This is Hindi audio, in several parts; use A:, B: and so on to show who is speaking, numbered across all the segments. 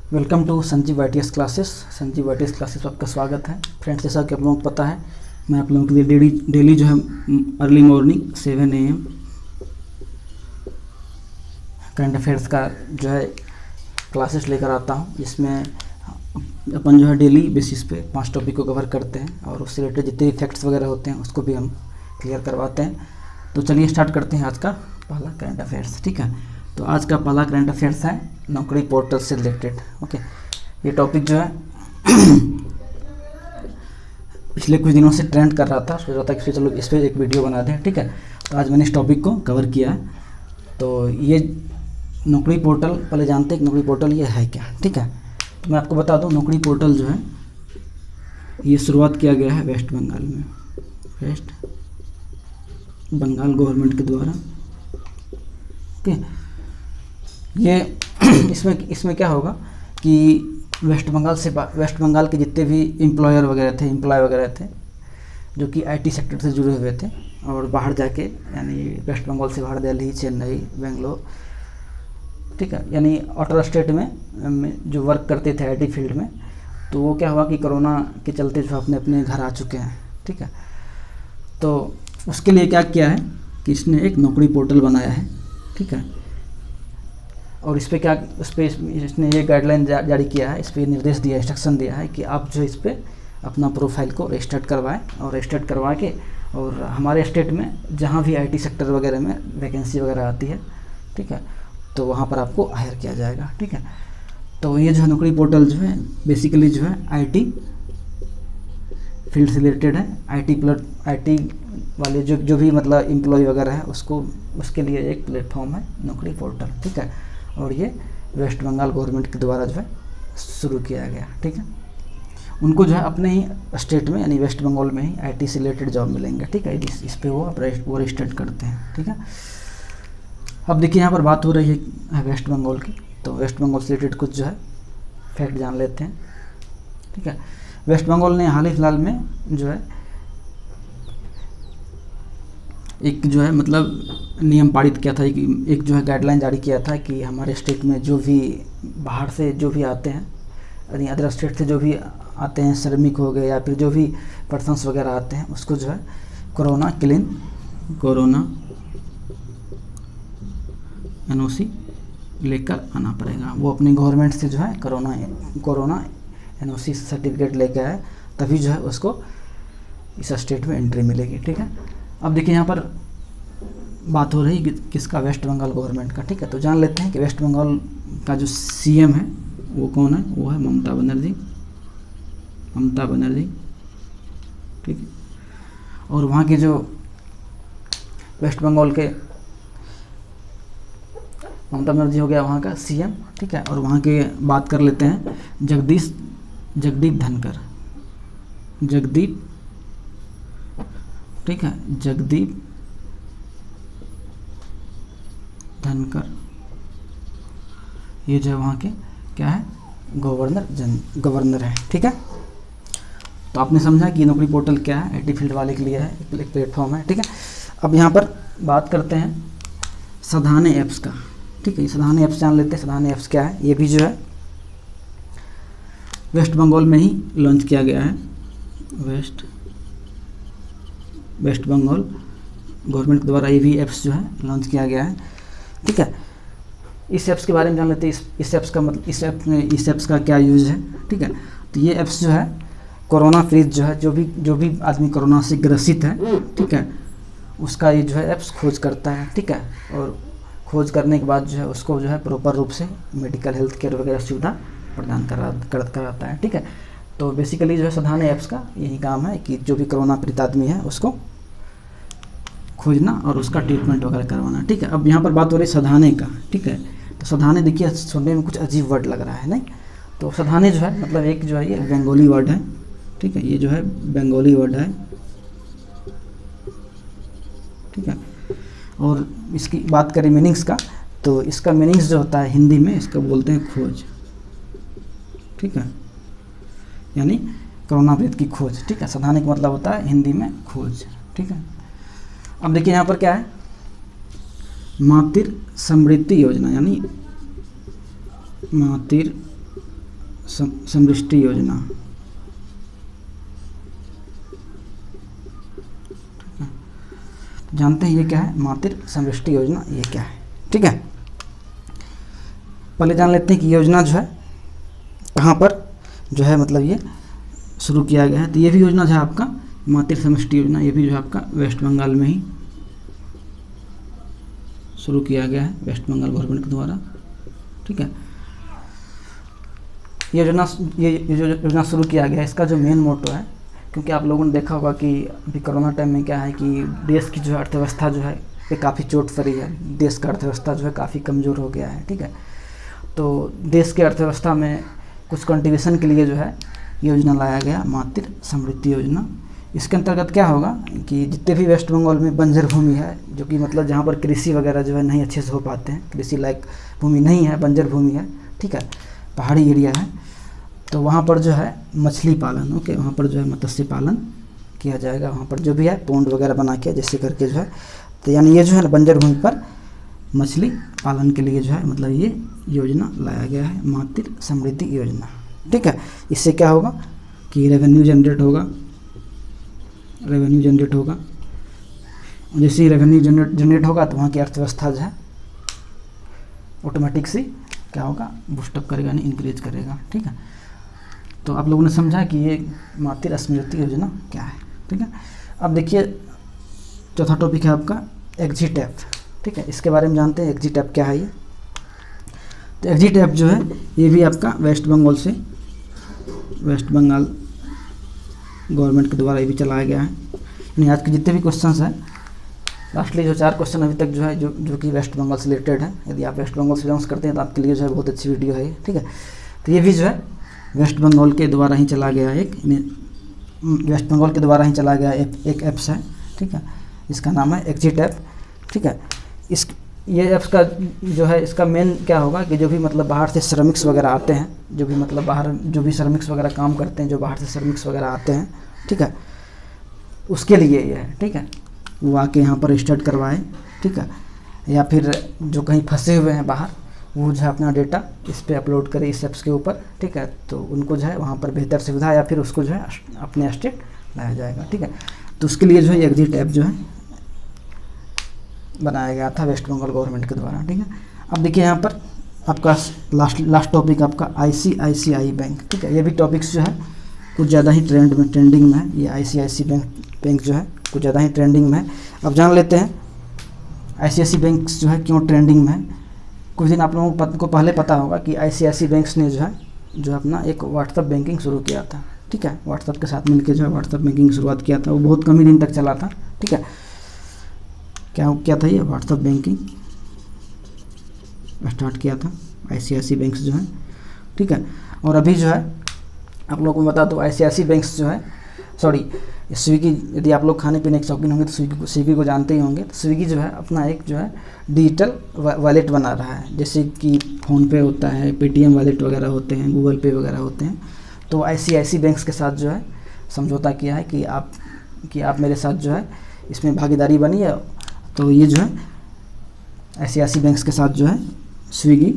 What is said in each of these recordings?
A: Welcome to Sanjeev YTS classes. Sanjeev YTS classes में आपका स्वागत है। फ्रेंड्स, जैसा कि आप लोगों को पता है, मैं आप लोगों के लिए डेली जो है early morning 7 AM current affairs का जो है क्लासेस लेकर आता हूं, जिसमें अपन जो है डेली बेसिस पे 5 टॉपिक को कवर करते हैं और उससे रिलेटेड जितने फैक्ट्स वगैरह होते हैं उसको भी हम क्लियर करवाते हैं। तो चलिए स्टार्ट करते हैं आज का पहला करंट अफेयर्स। ठीक है, तो आज का पहला करंट अफेयर्स है नौकरी पोर्टल से रिलेटेड। ओके, ये टॉपिक जो है पिछले कुछ दिनों से ट्रेंड कर रहा था, सोच रहा था कि चलो इस पर एक वीडियो बना दें। ठीक है, तो आज मैंने इस टॉपिक को कवर किया है। तो ये नौकरी पोर्टल, पहले जानते हैं कि नौकरी पोर्टल ये है क्या। ठीक है, तो मैं आपको बता दूं, नौकरी पोर्टल जो है ये शुरुआत किया गया है वेस्ट बंगाल में, वेस्ट बंगाल गवर्नमेंट के द्वारा। ओके, ये इसमें क्या होगा कि वेस्ट बंगाल के जितने भी एम्प्लॉय वगैरह थे जो कि आईटी सेक्टर से जुड़े हुए थे और बाहर जाके, यानी वेस्ट बंगाल से बाहर दिल्ली, चेन्नई, बेंगलोर, ठीक है, यानी आउटर स्टेट में जो वर्क करते थे आईटी फील्ड में, तो वो क्या हुआ कि कोरोना के चलते जो अपने अपने घर आ चुके हैं। ठीक है, तो उसके लिए क्या किया है कि इसने एक नौकरी पोर्टल बनाया है। ठीक है, और इस पर इसने ये गाइडलाइन जारी किया है, इस पर निर्देश दिया, इंस्ट्रक्शन दिया है कि आप जो इस पर अपना प्रोफाइल को रजिस्टर्ड करवाएं और रजिस्टर्ड करवा के, और हमारे स्टेट में जहाँ भी आईटी सेक्टर वगैरह में वैकेंसी वगैरह आती है, ठीक है, तो वहाँ पर आपको हायर किया जाएगा। ठीक है, तो ये जो है नौकरी पोर्टल जो है बेसिकली जो है आईटी फील्ड से रिलेटेड है। आईटी वाले जो भी मतलब एम्प्लॉय वगैरह है उसके लिए एक प्लेटफॉर्म है नौकरी पोर्टल। ठीक है, और ये वेस्ट बंगाल गवर्नमेंट के द्वारा जो है शुरू किया गया। ठीक है, उनको जो है अपने ही स्टेट में यानी वेस्ट बंगाल में ही आईटी से रिलेटेड जॉब मिलेंगे। ठीक है, इस पे वो रजिस्टर्ड करते हैं। ठीक है, अब देखिए यहाँ पर बात हो रही है वेस्ट बंगाल की, तो वेस्ट बंगाल से रिलेटेड कुछ जो है फैक्ट जान लेते हैं। ठीक है, वेस्ट बंगाल ने हाल ही फिलहाल में जो है एक जो है मतलब नियम पारित किया था, एक जो है गाइडलाइन जारी किया था कि हमारे स्टेट में जो भी बाहर से जो भी आते हैं, यानी अदर स्टेट से जो भी आते हैं, श्रमिक हो गए या फिर जो भी पर्सन्स वगैरह आते हैं, उसको जो है कोरोना NOC लेकर आना पड़ेगा। वो अपनी गवर्नमेंट से जो है कोरोना NOC सर्टिफिकेट लेकर आए, तभी जो है उसको इस स्टेट में एंट्री मिलेगी। ठीक है, अब देखिए यहाँ पर बात हो रही है किसका, वेस्ट बंगाल गवर्नमेंट का। ठीक है, तो जान लेते हैं कि वेस्ट बंगाल का जो CM है वो कौन है। वो है ममता बनर्जी। ठीक है, और वहाँ के जो वेस्ट बंगाल के ममता बनर्जी हो गया वहाँ का CM। ठीक है, और वहाँ के बात कर लेते हैं जगदीप धनखड़। ठीक है, जगदीप धनखड़, ये जो है वहाँ के क्या है, गवर्नर है। ठीक है, तो आपने समझा कि नौकरी पोर्टल क्या है, आईटी फील्ड वाले के लिए है, एक प्लेटफॉर्म है। ठीक है, अब यहाँ पर बात करते हैं साधाने ऐप्स का। ठीक है, साधाने ऐप्स जान लेते हैं। साधाने ऐप्स क्या है, ये भी जो है वेस्ट बंगाल में ही लॉन्च किया गया है। वेस्ट बंगाल गवर्नमेंट के द्वारा ये भी ऐप्स जो है लॉन्च किया गया है। ठीक है, इस ऐप्स के बारे में जान लेते हैं। इस ऐप्स का मतलब इस ऐप्स का क्या यूज़ है। ठीक है, तो ये ऐप्स जो है कोरोना फ्रीज जो है, जो भी आदमी कोरोना से ग्रसित है, ठीक है, उसका ये जो है ऐप्स खोज करता है। ठीक है, और खोज करने के बाद जो है उसको जो है प्रॉपर रूप से मेडिकल हेल्थ केयर वगैरह सुविधा प्रदान कराता है। ठीक है, तो बेसिकली जो है साधाने ऐप्स का यही काम है कि जो भी कोरोना पीड़ित आदमी है उसको खोजना और उसका ट्रीटमेंट वगैरह करवाना। ठीक है, अब यहाँ पर बात हो रही है साधाने का। ठीक है, तो साधाने देखिए सुनने में कुछ अजीब वर्ड लग रहा है, नहीं? तो साधाने जो है मतलब एक जो है ये बंगाली वर्ड है। ठीक है, ये जो है बंगाली वर्ड है। ठीक है, और इसकी बात करें मीनिंग्स का, तो इसका मीनिंग्स जो होता है हिंदी में इसका बोलते हैं खोज। ठीक है, यानी कोरोना पीड़ित की खोज। ठीक है, साधाने का मतलब होता है हिंदी में खोज। ठीक है, अब देखिए यहाँ पर क्या है, मातृ समृद्धि योजना, यानी मातृ समृष्टि योजना। जानते हैं ये क्या है, मातृ समृष्टि योजना ये क्या है, ठीक है। पहले जान लेते हैं कि योजना जो है कहाँ पर जो है मतलब ये शुरू किया गया है। तो ये भी योजना जो है आपका मातृ समृष्टि योजना, ये भी जो है आपका वेस्ट बंगाल में ही शुरू किया गया है, वेस्ट बंगाल गवर्नमेंट के द्वारा, ठीक है। ये योजना शुरू किया गया है। इसका जो मेन मोटो है, क्योंकि आप लोगों ने देखा होगा कि अभी कोरोना टाइम में क्या है कि देश की जो है अर्थव्यवस्था जो है ये काफ़ी चोट पड़ी है, देश का अर्थव्यवस्था जो है काफ़ी कमज़ोर हो गया है, ठीक है। तो देश के अर्थव्यवस्था में कुछ कंट्रीब्यूशन के लिए जो है योजना लाया गया, मातृ समृद्धि योजना। इसके अंतर्गत क्या होगा कि जितने भी वेस्ट बंगाल में बंजर भूमि है, जो कि मतलब जहाँ पर कृषि वगैरह जो है नहीं अच्छे से हो पाते हैं, कृषि लायक भूमि नहीं है, बंजर भूमि है, ठीक है, पहाड़ी एरिया है, तो वहाँ पर जो है मछली पालन, ओके, वहाँ पर जो है मत्स्य पालन किया जाएगा। वहाँ पर जो भी है पोंड वगैरह बना के जैसे करके जो है, तो यानी ये जो है बंजर भूमि पर मछली पालन के लिए जो है मतलब ये योजना लाया गया है, मातृ समृद्धि योजना, ठीक है। इससे क्या होगा कि रेवेन्यू जनरेट होगा, जैसे ही रेवेन्यू जनरेट होगा तो वहाँ की अर्थव्यवस्था जो है ऑटोमेटिक से क्या होगा, बूस्टअप करेगा, यानी इंक्रीज करेगा, ठीक है। तो आप लोगों ने समझा कि ये मातृ समृद्धि योजना क्या है, ठीक है। अब देखिए चौथा टॉपिक है आपका एग्जिट ऐप, ठीक है। इसके बारे में जानते हैं एग्जिट ऐप क्या है ये। तो एग्जिट ऐप जो है ये भी आपका वेस्ट बंगाल गवर्नमेंट के द्वारा ये भी चलाया गया है। यानी आज के जितने भी क्वेश्चंस हैं, लास्टली जो 4 क्वेश्चन अभी तक जो है जो कि वेस्ट बंगाल से रिलेटेड है, यदि आप वेस्ट बंगाल से बिलोंग्स करते हैं तो आपके लिए जो है बहुत अच्छी वीडियो है ये, ठीक है। तो ये भी जो है वेस्ट बंगाल के द्वारा ही चला गया एक एक ऐप्स है, ठीक है। इसका नाम है एग्जिट ऐप, ठीक है। ये ऐप्स का जो है इसका मेन क्या होगा कि जो भी मतलब बाहर से श्रमिक्स वगैरह आते हैं, जो भी मतलब बाहर जो भी श्रमिक्स वगैरह काम करते हैं, जो बाहर से श्रमिक्स वगैरह आते हैं, ठीक है, उसके लिए ये है, ठीक है। वो आके यहाँ पर रजिस्टर्ड करवाएं, ठीक है, या फिर जो कहीं फंसे हुए हैं बाहर, वो जो है अपना डेटा इस पर अपलोड करें इस ऐप्स के ऊपर, ठीक है। तो उनको जो है वहाँ पर बेहतर सुविधा या फिर उसको जो है अपने स्टेट लाया जाएगा, ठीक है। तो उसके लिए जो है एग्जिट ऐप जो है बनाया गया था वेस्ट बंगाल गवर्नमेंट के द्वारा, ठीक है। अब देखिए यहाँ पर आपका लास्ट टॉपिक आपका ICICI बैंक, ठीक है। ये भी टॉपिक्स जो है कुछ ज़्यादा ही ट्रेंडिंग में है। ये ICICI बैंक जो है कुछ ज़्यादा ही ट्रेंडिंग में है। अब जान लेते हैं ICICI बैंक जो है क्यों ट्रेंडिंग में है। कुछ दिन आप लोगों को पहले पता होगा कि ICICI बैंक ने जो है अपना एक व्हाट्सअप बैंकिंग शुरू किया था, ठीक है। व्हाट्सअप के साथ मिलकर जो है व्हाट्सअप बैंकिंग की शुरुआत किया था, वो बहुत कम ही दिन तक चला था, ठीक है। क्या था ये व्हाट्सअप बैंकिंग स्टार्ट किया था ICICI बैंक्स जो है, ठीक है। और अभी जो है आप लोगों को बता दो ICICI बैंक्स जो है स्विगी, यदि आप लोग खाने पीने के शौकीन होंगे तो स्विगी को जानते ही होंगे। तो स्विगी जो है अपना एक जो है डिजिटल वॉलेट बना रहा है, जैसे कि फ़ोनपे होता है, पेटीएम वॉलेट वगैरह होते हैं, गूगल पे वगैरह होते हैं। तो ICICI बैंक्स के साथ जो है समझौता किया है कि आप मेरे साथ जो है इसमें भागीदारी बनी है। तो ये जो है ICICI बैंक्स के साथ जो है स्विगी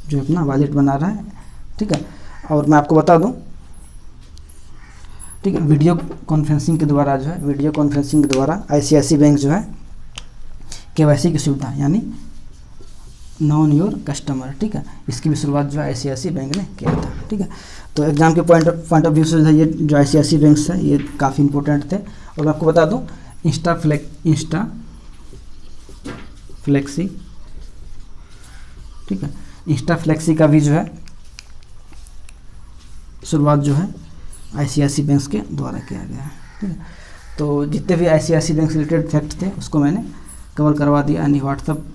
A: जो अपना वॉलेट बना रहा है, ठीक है। और मैं आपको बता दूं, ठीक है, वीडियो कॉन्फ्रेंसिंग के द्वारा ICICI बैंक जो है KYC की सुविधा यानी नॉन योर कस्टमर, ठीक है, इसकी भी शुरुआत जो है ICICI बैंक ने किया था, ठीक है। तो एग्जाम के पॉइंट ऑफ व्यू से ये जो ICICI बैंक्स है ये काफ़ी इंपॉर्टेंट थे। और मैं आपको बता दूं इंस्टा फ्लेक्सी, ठीक है, इंस्टा फ्लेक्सी का भी जो है शुरुआत जो है ICICI बैंक्स के द्वारा किया गया है, ठीक है। तो जितने भी ICICI बैंक से रिलेटेड फैक्ट थे उसको मैंने कवर करवा दिया, यानी व्हाट्सअप,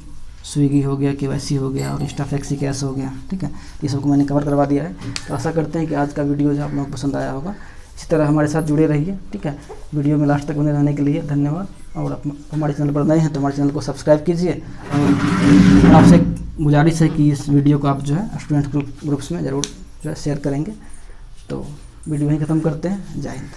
A: स्विगी हो गया, KYC हो गया और इंस्टा फ्लेक्सी कैश हो गया, ठीक है। ये सबको मैंने कवर करवा दिया है। तो आशा करते हैं कि आज का वीडियो जो आप लोगों को पसंद आया होगा। इसी तरह हमारे साथ जुड़े रहिए, ठीक है। वीडियो में लास्ट तक बने रहने के लिए धन्यवाद। और हमारे चैनल पर नए हैं तो हमारे चैनल को सब्सक्राइब कीजिए। और आपसे गुजारिश है कि इस वीडियो को आप जो है स्टूडेंट ग्रुप्स में ज़रूर जो है शेयर करेंगे। तो वीडियो यहीं ख़त्म करते हैं। जय हिंद।